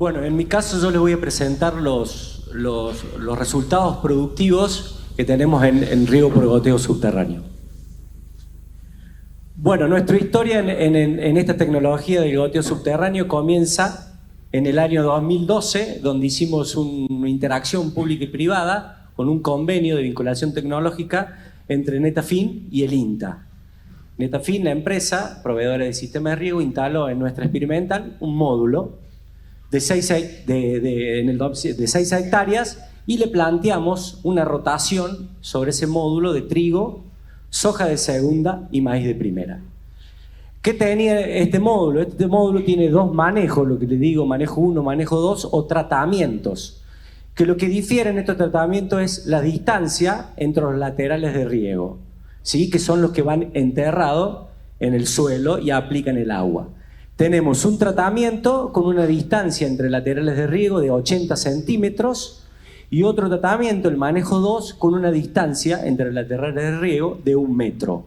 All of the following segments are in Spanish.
Bueno, en mi caso yo les voy a presentar los resultados productivos que tenemos en riego por goteo subterráneo. Bueno, nuestra historia en esta tecnología del goteo subterráneo comienza en el año 2012, donde hicimos una interacción pública y privada con un convenio de vinculación tecnológica entre Netafim y el INTA. Netafim, la empresa proveedora de sistemas de riego, instaló en nuestra experimental un módulo de 6 hectáreas y le planteamos una rotación sobre ese módulo de trigo, soja de segunda y maíz de primera. ¿Qué tenía este módulo? Este módulo tiene dos manejos, lo que le digo, manejo 1, manejo 2, o tratamientos. Que lo que difiere en estos tratamientos es la distancia entre los laterales de riego, ¿sí? Que son los que van enterrados en el suelo y aplican el agua. Tenemos un tratamiento con una distancia entre laterales de riego de 80 centímetros y otro tratamiento, el manejo 2, con una distancia entre laterales de riego de 1 metro.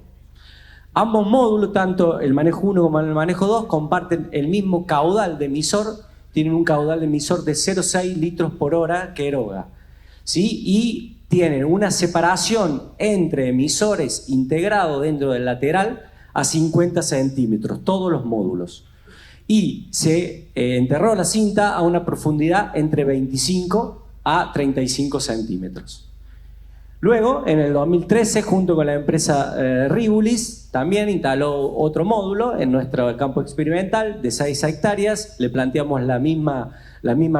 Ambos módulos, tanto el manejo 1 como el manejo 2, comparten el mismo caudal de emisor, tienen un caudal de emisor de 0,6 litros por hora que eroga, ¿sí? Y tienen una separación entre emisores integrado dentro del lateral a 50 centímetros, todos los módulos. Y se enterró la cinta a una profundidad entre 25 a 35 centímetros. Luego, en el 2013, junto con la empresa Ribulis, también instaló otro módulo en nuestro campo experimental de 6 hectáreas. Le planteamos la misma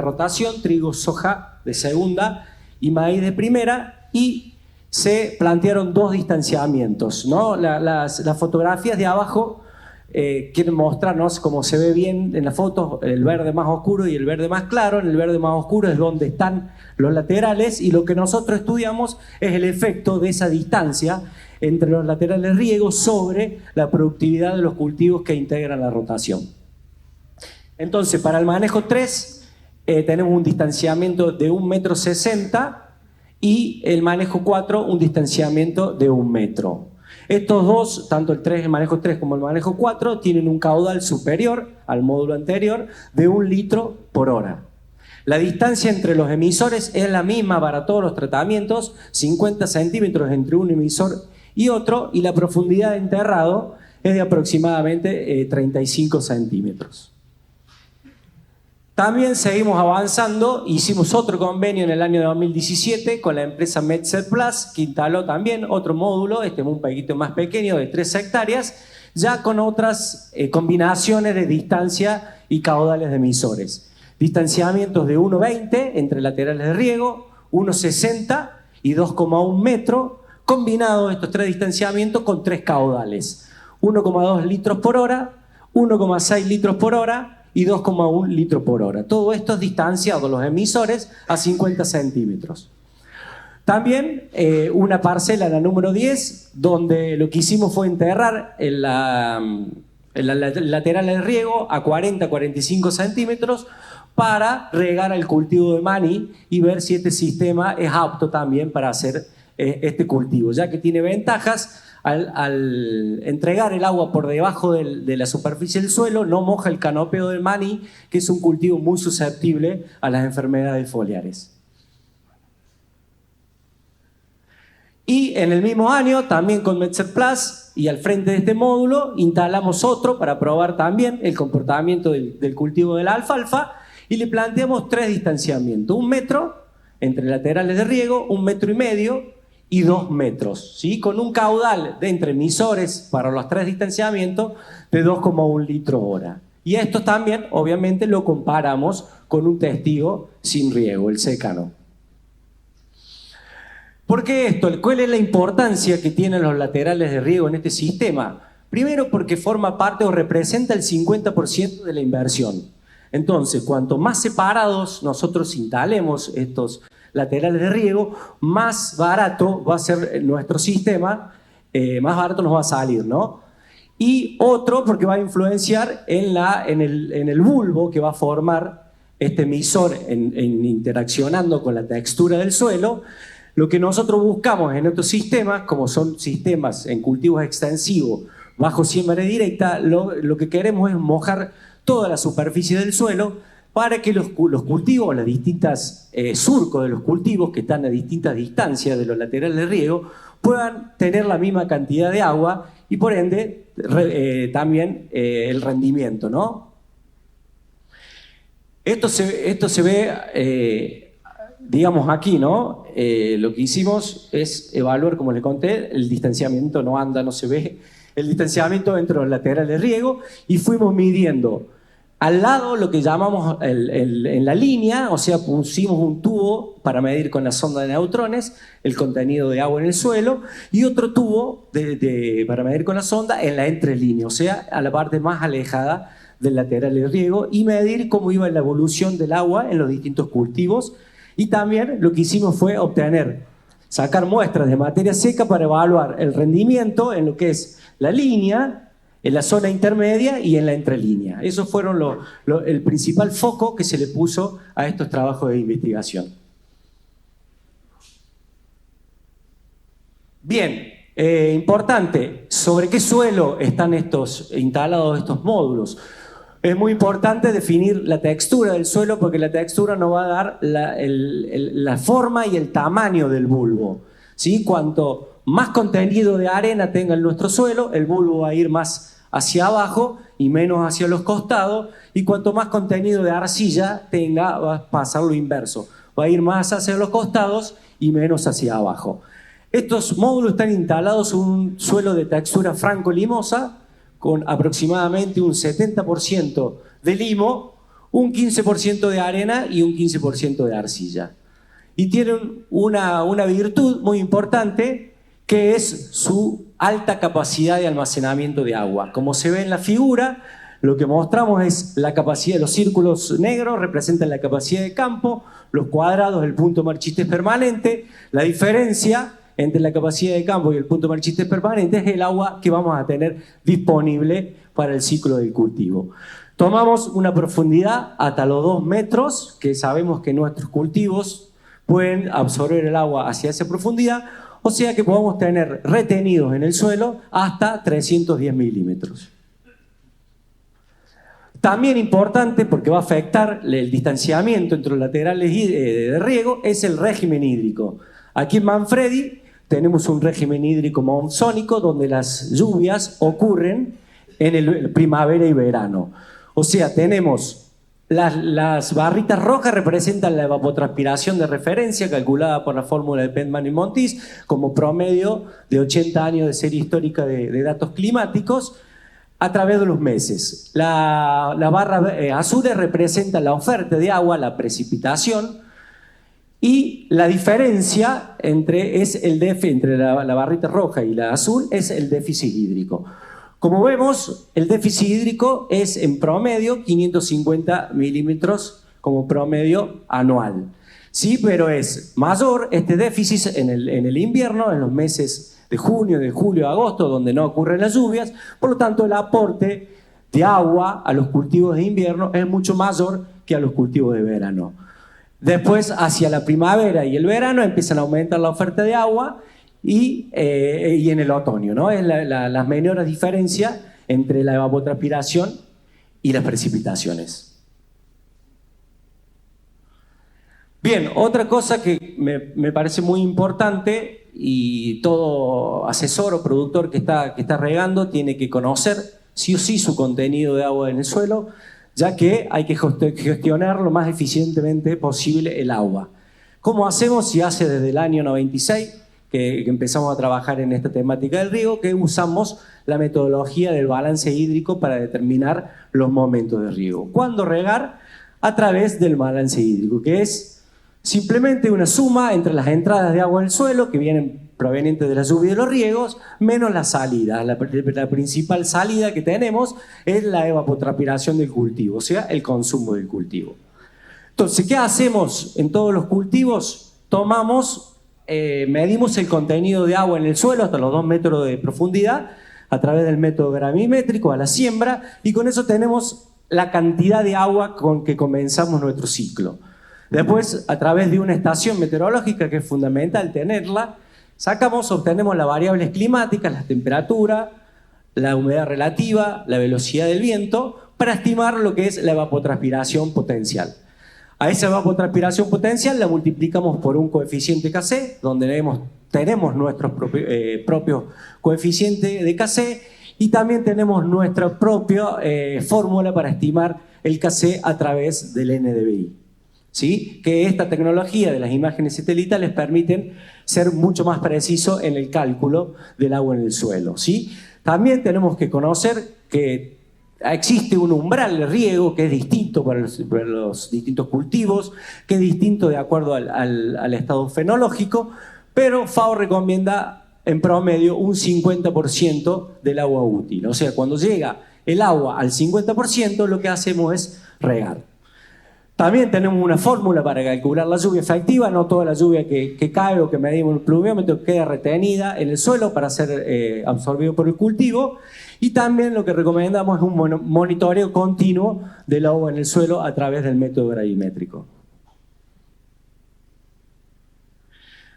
rotación, trigo, soja de segunda y maíz de primera, y se plantearon dos distanciamientos, ¿no? Las fotografías de abajo quieren mostrarnos, como se ve bien en las fotos, el verde más oscuro y el verde más claro. En el verde más oscuro es donde están los laterales, y lo que nosotros estudiamos es el efecto de esa distancia entre los laterales de riego sobre la productividad de los cultivos que integran la rotación. Entonces, para el manejo 3 tenemos un distanciamiento de 1,60 m y el manejo 4 un distanciamiento de 1 metro. Estos dos, tanto el manejo 3 como el manejo 4, tienen un caudal superior al módulo anterior de 1 litro por hora. La distancia entre los emisores es la misma para todos los tratamientos, 50 centímetros entre un emisor y otro, y la profundidad de enterrado es de aproximadamente 35 centímetros. También seguimos avanzando, hicimos otro convenio en el año 2017 con la empresa Metset Plus, que instaló también otro módulo, un poquito más pequeño, de 3 hectáreas, ya con otras combinaciones de distancia y caudales de emisores. Distanciamientos de 1,20 entre laterales de riego, 1,60 y 2,1 metro, combinados estos tres distanciamientos con tres caudales, 1,2 litros por hora, 1,6 litros por hora y 2,1 litros por hora. Todo esto es distanciado, los emisores, a 50 centímetros. También una parcela, la número 10, donde lo que hicimos fue enterrar en la lateral del riego a 40-45 centímetros para regar el cultivo de maní y ver si este sistema es apto también para hacer este cultivo, ya que tiene ventajas. Al entregar el agua por debajo de la superficie del suelo, no moja el canopeo del maní, que es un cultivo muy susceptible a las enfermedades foliares. Y en el mismo año, también con Metset Plus, y al frente de este módulo, instalamos otro para probar también el comportamiento del cultivo de la alfalfa, y le planteamos tres distanciamientos: 1 metro entre laterales de riego, 1,5 metros y 2 metros, ¿sí? Con un caudal de entre emisores para los tres distanciamientos de 2,1 litros hora. Y esto también, obviamente, lo comparamos con un testigo sin riego, el secano. ¿Por qué esto? ¿Cuál es la importancia que tienen los laterales de riego en este sistema? Primero, porque forma parte o representa el 50% de la inversión. Entonces, cuanto más separados nosotros instalemos estos laterales de riego, más barato va a ser nuestro sistema, más barato nos va a salir, ¿no? Y otro, porque va a influenciar en el bulbo que va a formar este emisor interaccionando con la textura del suelo. Lo que nosotros buscamos en estos sistemas, como son sistemas en cultivos extensivos bajo siembra directa, lo que queremos es mojar toda la superficie del suelo, para que los cultivos, los distintos surcos de los cultivos que están a distintas distancias de los laterales de riego, puedan tener la misma cantidad de agua y por ende también el rendimiento, ¿no? Esto se ve, digamos aquí, ¿no? Lo que hicimos es evaluar, como les conté, el distanciamiento, no anda, no se ve, el distanciamiento entre los laterales de riego y fuimos midiendo al lado lo que llamamos en la línea, o sea, pusimos un tubo para medir con la sonda de neutrones el contenido de agua en el suelo y otro tubo para medir con la sonda en la entrelínea, o sea, a la parte más alejada del lateral de riego y medir cómo iba la evolución del agua en los distintos cultivos. Y también lo que hicimos fue sacar muestras de materia seca para evaluar el rendimiento en lo que es la línea, en la zona intermedia y en la entrelínea. Esos fueron el principal foco que se le puso a estos trabajos de investigación. Bien, importante, ¿sobre qué suelo están instalados estos módulos? Es muy importante definir la textura del suelo porque la textura nos va a dar la forma y el tamaño del bulbo, ¿sí? Cuanto más contenido de arena tenga en nuestro suelo, el bulbo va a ir más hacia abajo y menos hacia los costados, y cuanto más contenido de arcilla tenga, va a pasar lo inverso, va a ir más hacia los costados y menos hacia abajo. Estos módulos están instalados en un suelo de textura franco-limosa, con aproximadamente un 70% de limo, un 15% de arena y un 15% de arcilla. Y tienen una virtud muy importante, que es su alta capacidad de almacenamiento de agua. Como se ve en la figura, lo que mostramos es la capacidad, los círculos negros representan la capacidad de campo, los cuadrados el punto marchitez permanente. La diferencia entre la capacidad de campo y el punto marchitez permanente es el agua que vamos a tener disponible para el ciclo del cultivo. Tomamos una profundidad hasta los 2 metros, que sabemos que nuestros cultivos pueden absorber el agua hacia esa profundidad, o sea que podemos tener retenidos en el suelo hasta 310 milímetros. También importante, porque va a afectar el distanciamiento entre los laterales de riego, es el régimen hídrico. Aquí en Manfredi tenemos un régimen hídrico monzónico donde las lluvias ocurren en el primavera y verano. O sea, tenemos las barritas rojas representan la evapotranspiración de referencia calculada por la fórmula de Penman y Montis como promedio de 80 años de serie histórica de datos climáticos a través de los meses. La barra azul representa la oferta de agua, la precipitación, y la diferencia entre la barrita roja y la azul es el déficit hídrico. Como vemos, el déficit hídrico es en promedio 550 milímetros como promedio anual. Sí, pero es mayor este déficit en el invierno, en los meses de junio, de julio, agosto, donde no ocurren las lluvias. Por lo tanto, el aporte de agua a los cultivos de invierno es mucho mayor que a los cultivos de verano. Después, hacia la primavera y el verano, empiezan a aumentar la oferta de agua y en el otoño, ¿no? Es la menor diferencia entre la evapotranspiración y las precipitaciones. Bien, otra cosa que me parece muy importante y todo asesor o productor que está regando tiene que conocer sí o sí su contenido de agua en el suelo, ya que hay que gestionar lo más eficientemente posible el agua. ¿Cómo hacemos? Si hace desde el año 96 que empezamos a trabajar en esta temática del riego, que usamos la metodología del balance hídrico para determinar los momentos de riego. ¿Cuándo regar? A través del balance hídrico, que es simplemente una suma entre las entradas de agua del suelo, que vienen provenientes de la lluvia y de los riegos, menos la salida. La principal salida que tenemos es la evapotranspiración del cultivo, o sea, el consumo del cultivo. Entonces, ¿qué hacemos en todos los cultivos? Medimos el contenido de agua en el suelo hasta los 2 metros de profundidad a través del método gramimétrico a la siembra, y con eso tenemos la cantidad de agua con que comenzamos nuestro ciclo. Después, a través de una estación meteorológica, que es fundamental tenerla, obtenemos las variables climáticas, la temperatura, la humedad relativa, la velocidad del viento, para estimar lo que es la evapotranspiración potencial. A esa evapotranspiración potencial la multiplicamos por un coeficiente Kc, donde tenemos nuestro propio coeficiente de Kc y también tenemos nuestra propia fórmula para estimar el Kc a través del NDVI. ¿Sí? Que esta tecnología de las imágenes satelitales permiten ser mucho más preciso en el cálculo del agua en el suelo. ¿Sí? También tenemos que conocer que existe un umbral de riego que es distinto para los distintos cultivos, que es distinto de acuerdo al estado fenológico, pero FAO recomienda en promedio un 50% del agua útil. O sea, cuando llega el agua al 50%, lo que hacemos es regar. También tenemos una fórmula para calcular la lluvia efectiva. No toda la lluvia que cae o que medimos en el pluviómetro queda retenida en el suelo para ser absorbido por el cultivo. Y también lo que recomendamos es un monitoreo continuo del agua en el suelo a través del método gravimétrico.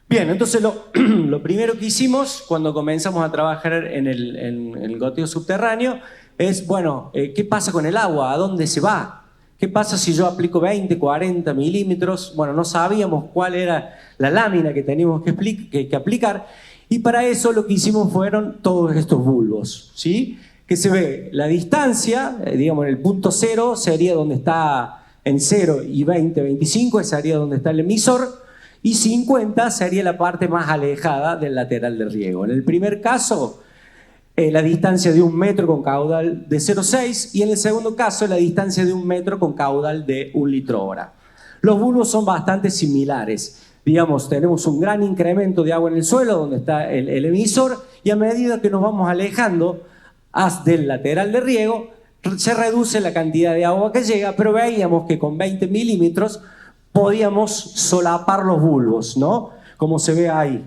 Bien, entonces lo primero que hicimos cuando comenzamos a trabajar en el goteo subterráneo es, bueno, ¿qué pasa con el agua? ¿A dónde se va? ¿Qué pasa si yo aplico 20, 40 milímetros? Bueno, no sabíamos cuál era la lámina que teníamos que aplicar y para eso lo que hicimos fueron todos estos bulbos, ¿sí? Que se ve la distancia, digamos en el punto 0 sería donde está en 0 y 20, 25, ese sería donde está el emisor y 50 sería la parte más alejada del lateral de riego. En el primer caso, la distancia de 1 metro con caudal de 0,6 y en el segundo caso la distancia de 1 metro con caudal de 1 litro hora. Los bulbos son bastante similares. Digamos, tenemos un gran incremento de agua en el suelo donde está el emisor y a medida que nos vamos alejando del lateral de riego se reduce la cantidad de agua que llega, pero veíamos que con 20 milímetros podíamos solapar los bulbos, ¿no? Como se ve ahí.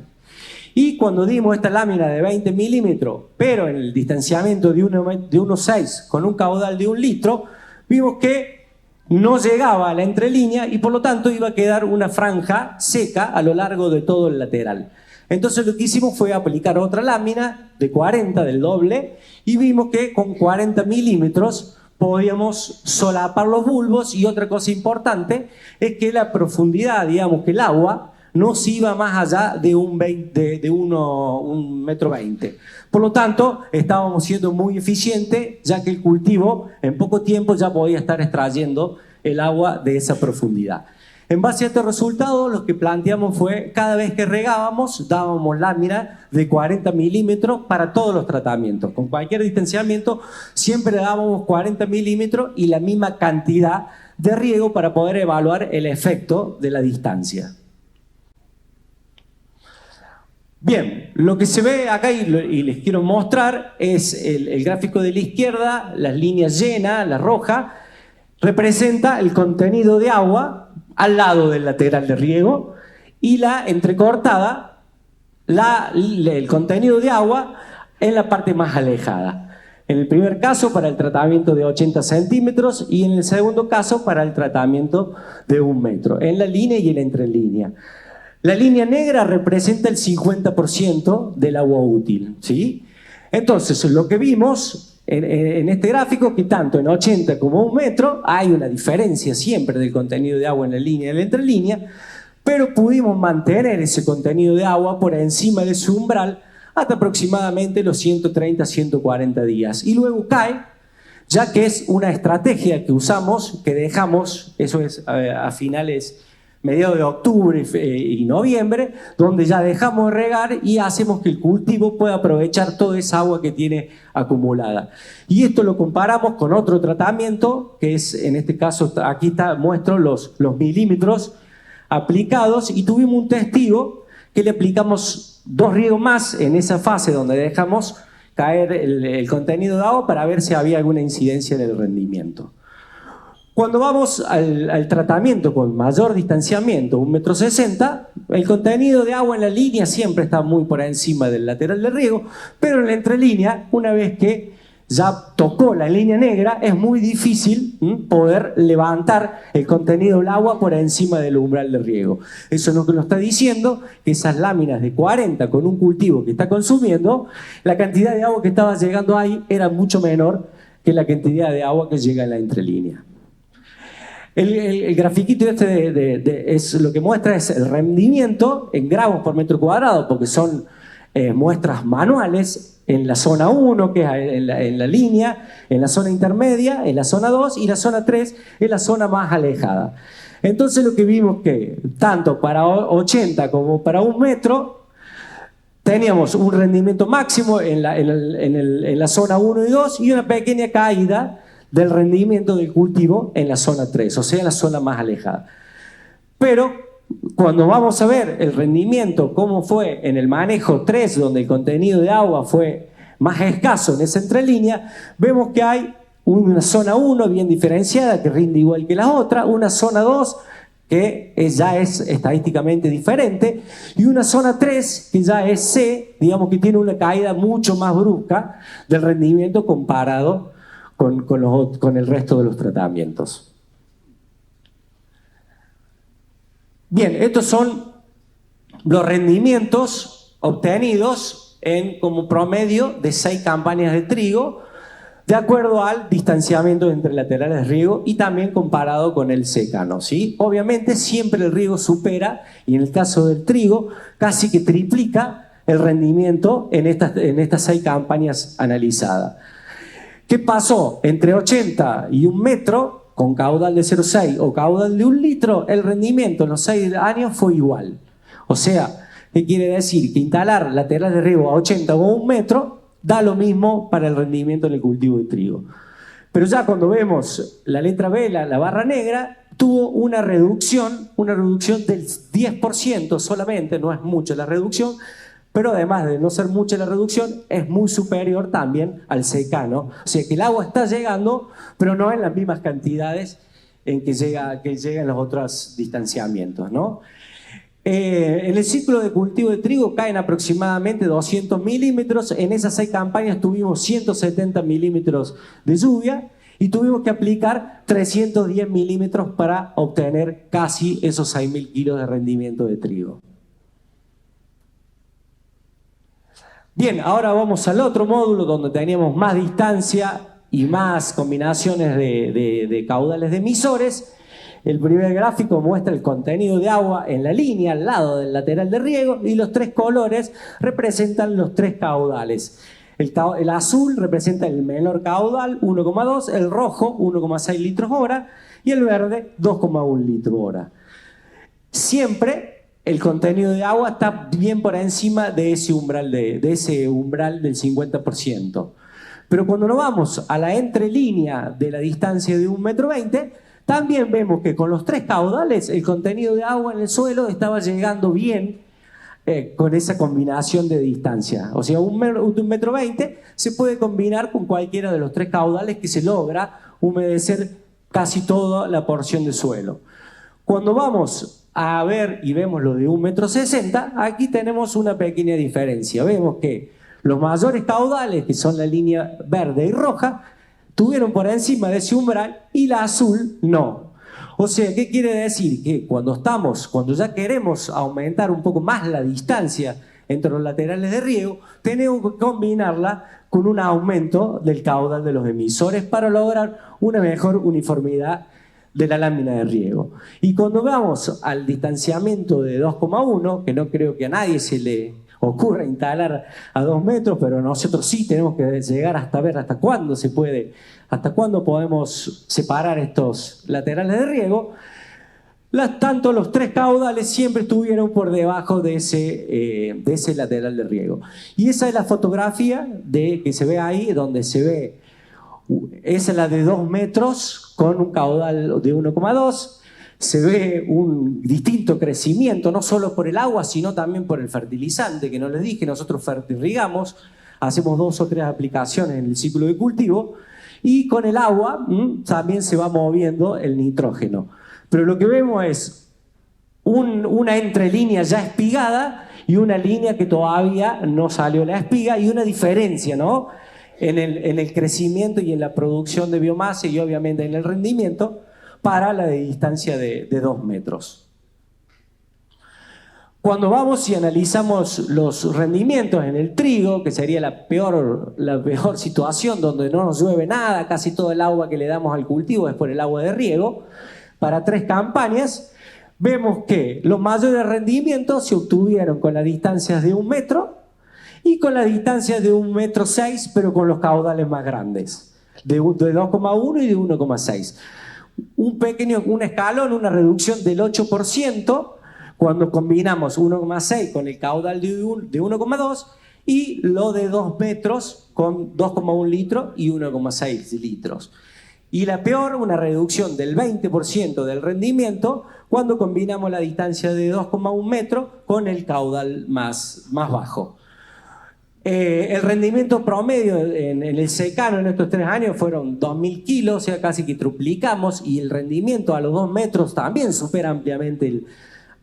Y cuando dimos esta lámina de 20 milímetros, pero en el distanciamiento de 1,6 con un caudal de 1 litro, vimos que no llegaba a la entrelínea y por lo tanto iba a quedar una franja seca a lo largo de todo el lateral. Entonces lo que hicimos fue aplicar otra lámina de 40 del doble y vimos que con 40 milímetros podíamos solapar los bulbos y otra cosa importante es que la profundidad, digamos que el agua, no se iba más allá de 1,20 metro. Por lo tanto, estábamos siendo muy eficientes, ya que el cultivo en poco tiempo ya podía estar extrayendo el agua de esa profundidad. En base a este resultado, lo que planteamos fue, cada vez que regábamos, dábamos lámina de 40 milímetros para todos los tratamientos. Con cualquier distanciamiento, siempre dábamos 40 milímetros y la misma cantidad de riego para poder evaluar el efecto de la distancia. Bien, lo que se ve acá y les quiero mostrar es el gráfico de la izquierda, las líneas llenas, la roja, representa el contenido de agua al lado del lateral de riego y la entrecortada, el contenido de agua en la parte más alejada. En el primer caso para el tratamiento de 80 centímetros y en el segundo caso para el tratamiento de 1 metro, en la línea y en la entrelínea. La línea negra representa el 50% del agua útil, ¿sí? Entonces, lo que vimos en este gráfico, que tanto en 80 como 1 metro hay una diferencia siempre del contenido de agua en la línea y en la entrelínea, pero pudimos mantener ese contenido de agua por encima de su umbral hasta aproximadamente los 130, 140 días. Y luego cae, ya que es una estrategia que usamos, que dejamos, eso es a finales mediados de octubre y noviembre, donde ya dejamos de regar y hacemos que el cultivo pueda aprovechar toda esa agua que tiene acumulada. Y esto lo comparamos con otro tratamiento, que es, en este caso, aquí muestro los milímetros aplicados, y tuvimos un testigo que le aplicamos 2 riegos más en esa fase donde dejamos caer el contenido de agua para ver si había alguna incidencia en el rendimiento. Cuando vamos al tratamiento con mayor distanciamiento, 1,60 m, el contenido de agua en la línea siempre está muy por encima del lateral de riego, pero en la entrelínea, una vez que ya tocó la línea negra, es muy difícil poder levantar el contenido del agua por encima del umbral de riego. Eso es lo que nos está diciendo, que esas láminas de 40 con un cultivo que está consumiendo, la cantidad de agua que estaba llegando ahí era mucho menor que es la cantidad de agua que llega en la entrelínea. El grafiquito es lo que muestra es el rendimiento en gramos por metro cuadrado, porque son muestras manuales en la zona 1, que es en la línea, en la zona intermedia, en la zona 2, y la zona 3 es la zona más alejada. Entonces lo que vimos que tanto para 80 como para 1 metro teníamos un rendimiento máximo en la zona 1 y 2 y una pequeña caída del rendimiento del cultivo en la zona 3, o sea, en la zona más alejada. Pero cuando vamos a ver el rendimiento, cómo fue en el manejo 3, donde el contenido de agua fue más escaso en esa entrelínea, vemos que hay una zona 1 bien diferenciada, que rinde igual que la otra, una zona 2 que ya es estadísticamente diferente, y una zona 3 que ya es C, digamos que tiene una caída mucho más brusca del rendimiento comparado con el resto de los tratamientos. Bien, estos son los rendimientos obtenidos como promedio de 6 campañas de trigo, de acuerdo al distanciamiento entre laterales de riego y también comparado con el secano, ¿sí? Obviamente siempre el riego supera, y en el caso del trigo casi que triplica el rendimiento en estas 6 campañas analizadas. ¿Qué pasó? Entre 80 y 1 metro, con caudal de 0,6 o caudal de 1 litro, el rendimiento en los 6 años fue igual. O sea, ¿qué quiere decir? Que instalar laterales de riego a 80 o 1 metro da lo mismo para el rendimiento en el cultivo de trigo. Pero ya cuando vemos la letra B, la barra negra, tuvo una reducción del 10% solamente, no es mucho la reducción, pero además de no ser mucha la reducción, es muy superior también al secano. O sea que el agua está llegando, pero no en las mismas cantidades en que llega en los otros distanciamientos, ¿no? En el ciclo de cultivo de trigo caen aproximadamente 200 milímetros. En esas 6 campañas tuvimos 170 milímetros de lluvia y tuvimos que aplicar 310 milímetros para obtener casi esos 6.000 kilos de rendimiento de trigo. Bien, ahora vamos al otro módulo donde teníamos más distancia y más combinaciones de caudales de emisores. El primer gráfico muestra el contenido de agua en la línea al lado del lateral de riego y los 3 colores representan los 3 caudales. El azul representa el menor caudal, 1,2, el rojo, 1,6 litros hora y el verde, 2,1 litros hora. Siempre el contenido de agua está bien por encima de ese umbral del 50%. Pero cuando nos vamos a la entrelínea de la distancia de 1,20 metros, también vemos que con los 3 caudales el contenido de agua en el suelo estaba llegando bien con esa combinación de distancia. O sea, 1,20 metros se puede combinar con cualquiera de los 3 caudales que se logra humedecer casi toda la porción de suelo. Cuando vamos a ver y vemos lo de 1,60 metros, aquí tenemos una pequeña diferencia. Vemos que los mayores caudales, que son la línea verde y roja, tuvieron por encima de ese umbral y la azul no. O sea, ¿qué quiere decir? Que cuando ya queremos aumentar un poco más la distancia entre los laterales de riego, tenemos que combinarla con un aumento del caudal de los emisores para lograr una mejor uniformidad de la lámina de riego. Y cuando vamos al distanciamiento de 2,1, que no creo que a nadie se le ocurra instalar a 2 metros, pero nosotros sí tenemos que llegar hasta ver hasta cuándo se puede, hasta cuándo podemos separar estos laterales de riego. Tanto los 3 caudales siempre estuvieron por debajo de ese lateral de riego. Y esa es la fotografía que se ve ahí, donde se ve, esa es la de 2 metros con un caudal de 1,2. Se ve un distinto crecimiento, no solo por el agua, sino también por el fertilizante, que no les dije, nosotros fertirrigamos, hacemos 2 o 3 aplicaciones en el ciclo de cultivo, y con el agua también se va moviendo el nitrógeno. Pero lo que vemos es una entrelínea ya espigada y una línea que todavía no salió la espiga, y una diferencia, ¿no?, en el crecimiento y en la producción de biomasa y obviamente en el rendimiento para la de distancia de 2 metros. Cuando vamos y analizamos los rendimientos en el trigo, que sería la peor situación, donde no nos llueve nada, casi todo el agua que le damos al cultivo es por el agua de riego, para 3 campañas, vemos que los mayores rendimientos se obtuvieron con las distancias de 1 metro y con las distancias de 1,6 metros, pero con los caudales más grandes, de 2,1 y de 1,6. Un escalón, una reducción del 8%, cuando combinamos 1,6 con el caudal de 1,2 y lo de 2 metros con 2,1 litros y 1,6 litros. Y la peor, una reducción del 20% del rendimiento cuando combinamos la distancia de 2,1 metros con el caudal más bajo. El rendimiento promedio en el secano en estos 3 años fueron 2.000 kilos, o sea, casi que triplicamos, y el rendimiento a los 2 metros también supera ampliamente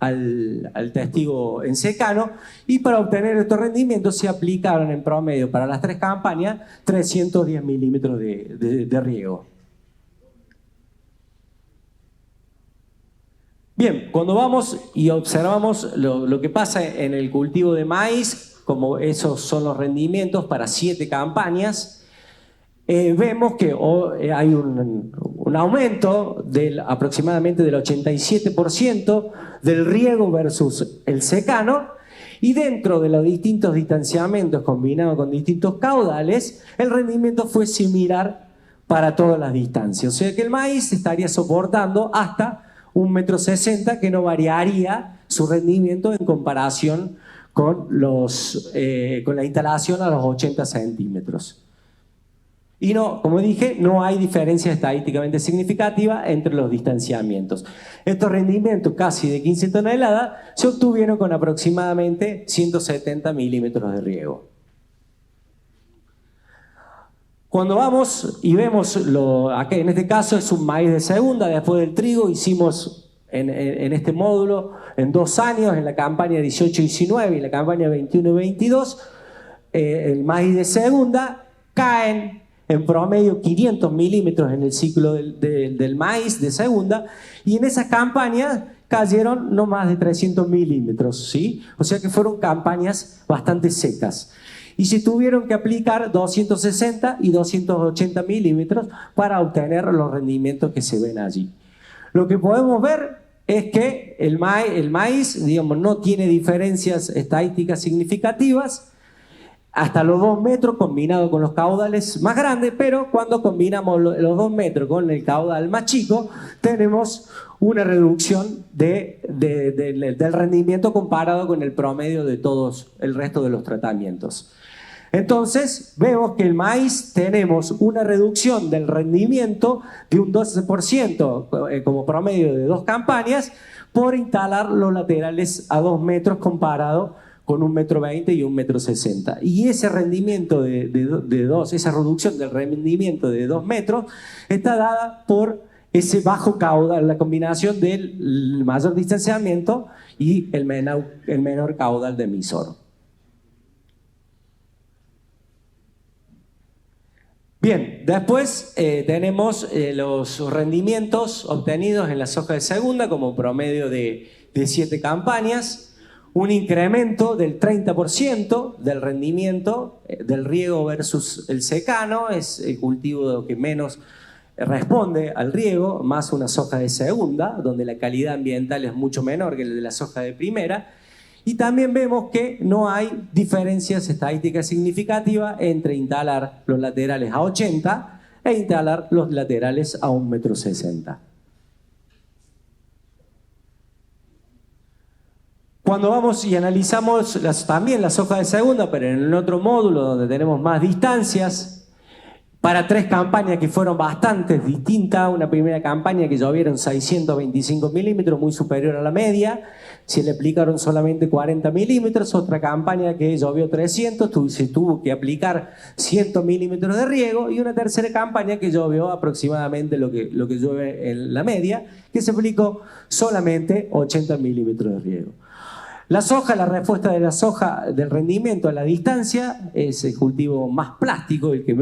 al testigo en secano, y para obtener estos rendimientos se aplicaron en promedio para las 3 campañas 310 milímetros de riego. Bien, cuando vamos y observamos lo que pasa en el cultivo de maíz, como esos son los rendimientos para 7 campañas, vemos que hay un aumento aproximadamente del 87% del riego versus el secano, y dentro de los distintos distanciamientos combinados con distintos caudales, el rendimiento fue similar para todas las distancias. O sea que el maíz estaría soportando hasta 1,60 metros, que no variaría su rendimiento en comparación con la instalación a los 80 centímetros. Y no, como dije, no hay diferencia estadísticamente significativa entre los distanciamientos. Estos rendimientos, casi de 15 toneladas, se obtuvieron con aproximadamente 170 milímetros de riego. Cuando vamos y vemos, acá en este caso es un maíz de segunda, después del trigo, hicimos en este módulo en 2 años, en la campaña 18-19 y la campaña 21-22, el maíz de segunda caen en promedio 500 milímetros en el ciclo del maíz de segunda, y en esas campañas cayeron no más de 300 milímetros, ¿sí? O sea que fueron campañas bastante secas. Y se tuvieron que aplicar 260 y 280 milímetros para obtener los rendimientos que se ven allí. Lo que podemos ver es que el maíz, digamos, no tiene diferencias estadísticas significativas hasta los 2 metros combinado con los caudales más grandes, pero cuando combinamos los 2 metros con el caudal más chico, tenemos una reducción del rendimiento comparado con el promedio de todos el resto de los tratamientos. Entonces vemos que el maíz tenemos una reducción del rendimiento de un 12% como promedio de 2 campañas por instalar los laterales a 2 metros comparado con 1,20 metros y 1,60 metros. Y ese rendimiento esa reducción del rendimiento de 2 metros está dada por ese bajo caudal, la combinación del mayor distanciamiento y el menor caudal de emisor. Bien, después tenemos los rendimientos obtenidos en la soja de segunda como promedio de 7 campañas, un incremento del 30% del rendimiento del riego versus el secano, es el cultivo que menos responde al riego, más una soja de segunda, donde la calidad ambiental es mucho menor que la de la soja de primera. Y también vemos que no hay diferencias estadísticas significativas entre instalar los laterales a 80 e instalar los laterales a 1,60 metros. Cuando vamos y analizamos también la soja de segunda, pero en el otro módulo donde tenemos más distancias, para 3 campañas que fueron bastante distintas, una primera campaña que llovieron 625 milímetros, muy superior a la media, se le aplicaron solamente 40 milímetros, otra campaña que llovió 300, se tuvo que aplicar 100 milímetros de riego, y una tercera campaña que llovió aproximadamente lo que llueve en la media, que se aplicó solamente 80 milímetros de riego. La soja, la respuesta de la soja del rendimiento a la distancia es el cultivo más plástico, el que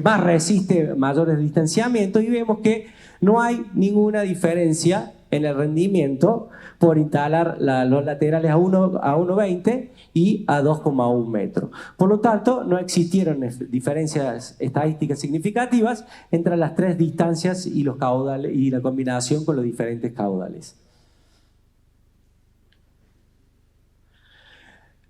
más resiste mayores distanciamientos, y vemos que no hay ninguna diferencia en el rendimiento por instalar los laterales a 1,20 y a 2,1 metros. Por lo tanto, no existieron diferencias estadísticas significativas entre las tres distancias y los caudales y la combinación con los diferentes caudales.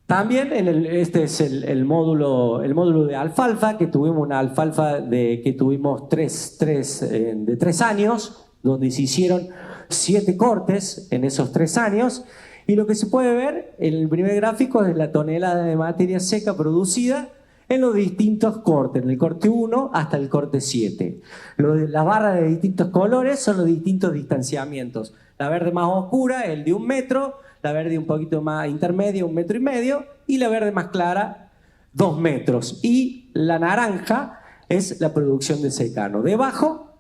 También este es el módulo de alfalfa, que tuvimos una alfalfa que tuvimos de 3 años, donde se hicieron 7 cortes en esos 3 años. Y lo que se puede ver en el primer gráfico es la tonelada de materia seca producida en los distintos cortes, en el corte 1 hasta el corte 7. Las barras de distintos colores son los distintos distanciamientos. La verde más oscura, el de 1 metro, la verde un poquito más intermedia, 1,5 metros, y la verde más clara, 2 metros. Y la naranja es la producción de secano. Debajo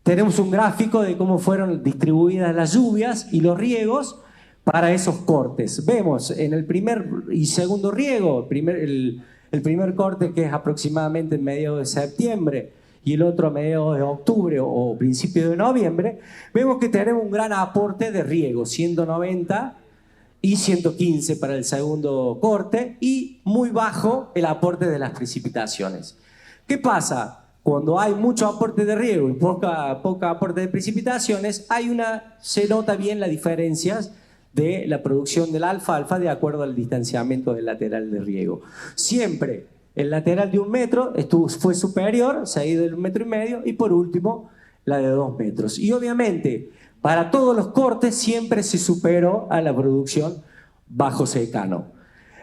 tenemos un gráfico de cómo fueron distribuidas las lluvias y los riegos para esos cortes. Vemos en el primer y segundo riego, el primer corte, que es aproximadamente en mediados de septiembre, y el otro a mediados de octubre o principios de noviembre, vemos que tenemos un gran aporte de riego, 190 y 115 para el segundo corte, y muy bajo el aporte de las precipitaciones. ¿Qué pasa? Cuando hay mucho aporte de riego y poca aporte de precipitaciones, se nota bien las diferencias de la producción del alfalfa de acuerdo al distanciamiento del lateral de riego. Siempre el lateral de 1 metro fue superior, seguido del 1,5 metros, y por último la de 2 metros. Y obviamente para todos los cortes siempre se superó a la producción bajo secano.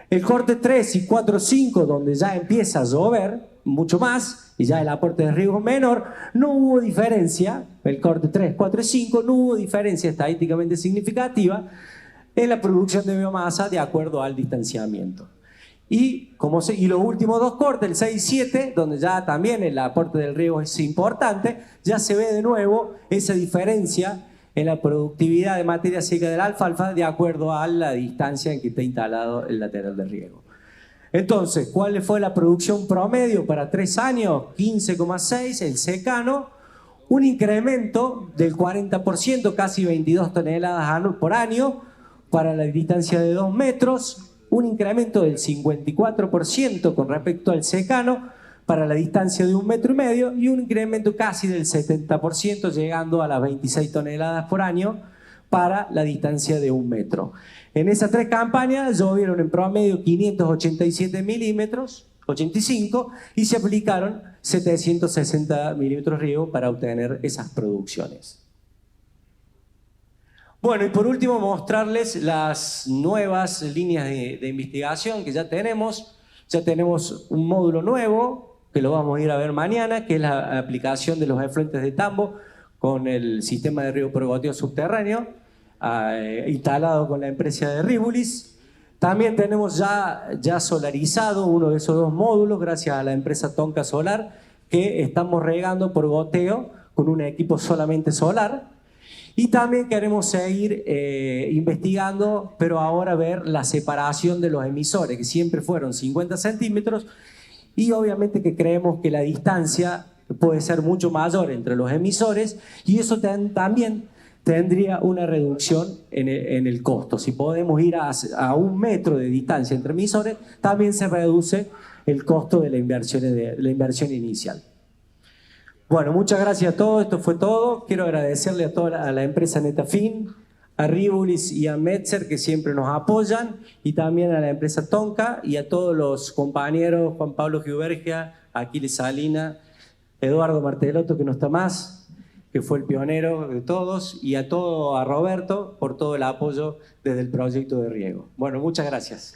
El corte 3 y 4, 5, donde ya empieza a llover mucho más y ya el aporte de riego menor, no hubo diferencia. El corte 3, 4 y 5 no hubo diferencia estadísticamente significativa en la producción de biomasa de acuerdo al distanciamiento. Y los últimos 2 cortes, el 6 y 7, donde ya también el aporte del riego es importante, ya se ve de nuevo esa diferencia en la productividad de materia seca del alfalfa de acuerdo a la distancia en que está instalado el lateral de riego. Entonces, ¿cuál fue la producción promedio para 3 años? 15,6, el secano, un incremento del 40%, casi 22 toneladas por año para la distancia de 2 metros, un incremento del 54% con respecto al secano para la distancia de 1,5 metros, y un incremento casi del 70%, llegando a las 26 toneladas por año para la distancia de 1 metro. En esas 3 campañas llovieron en promedio 587 milímetros, 85, y se aplicaron 760 milímetros riego para obtener esas producciones. Bueno, y por último mostrarles las nuevas líneas de investigación que ya tenemos. Ya tenemos un módulo nuevo, que lo vamos a ir a ver mañana, que es la aplicación de los efluentes de tambo con el sistema de riego por goteo subterráneo, instalado con la empresa de Ribulis. También tenemos ya solarizado uno de esos 2 módulos, gracias a la empresa Tonka Solar, que estamos regando por goteo con un equipo solamente solar. Y también queremos seguir investigando, pero ahora ver la separación de los emisores, que siempre fueron 50 centímetros, y obviamente que creemos que la distancia puede ser mucho mayor entre los emisores, y eso también tendría una reducción en el costo. Si podemos ir a 1 metro de distancia entre emisores, también se reduce el costo de la inversión inicial. Bueno, muchas gracias a todos, esto fue todo. Quiero agradecerle a la empresa Netafin, a Ribulis y a Metzer, que siempre nos apoyan, y también a la empresa Tonka y a todos los compañeros, Juan Pablo Giubergia, Aquiles Salina, Eduardo Martelotto, que no está más, que fue el pionero de todos, y a Roberto por todo el apoyo desde el proyecto de riego. Bueno, muchas gracias.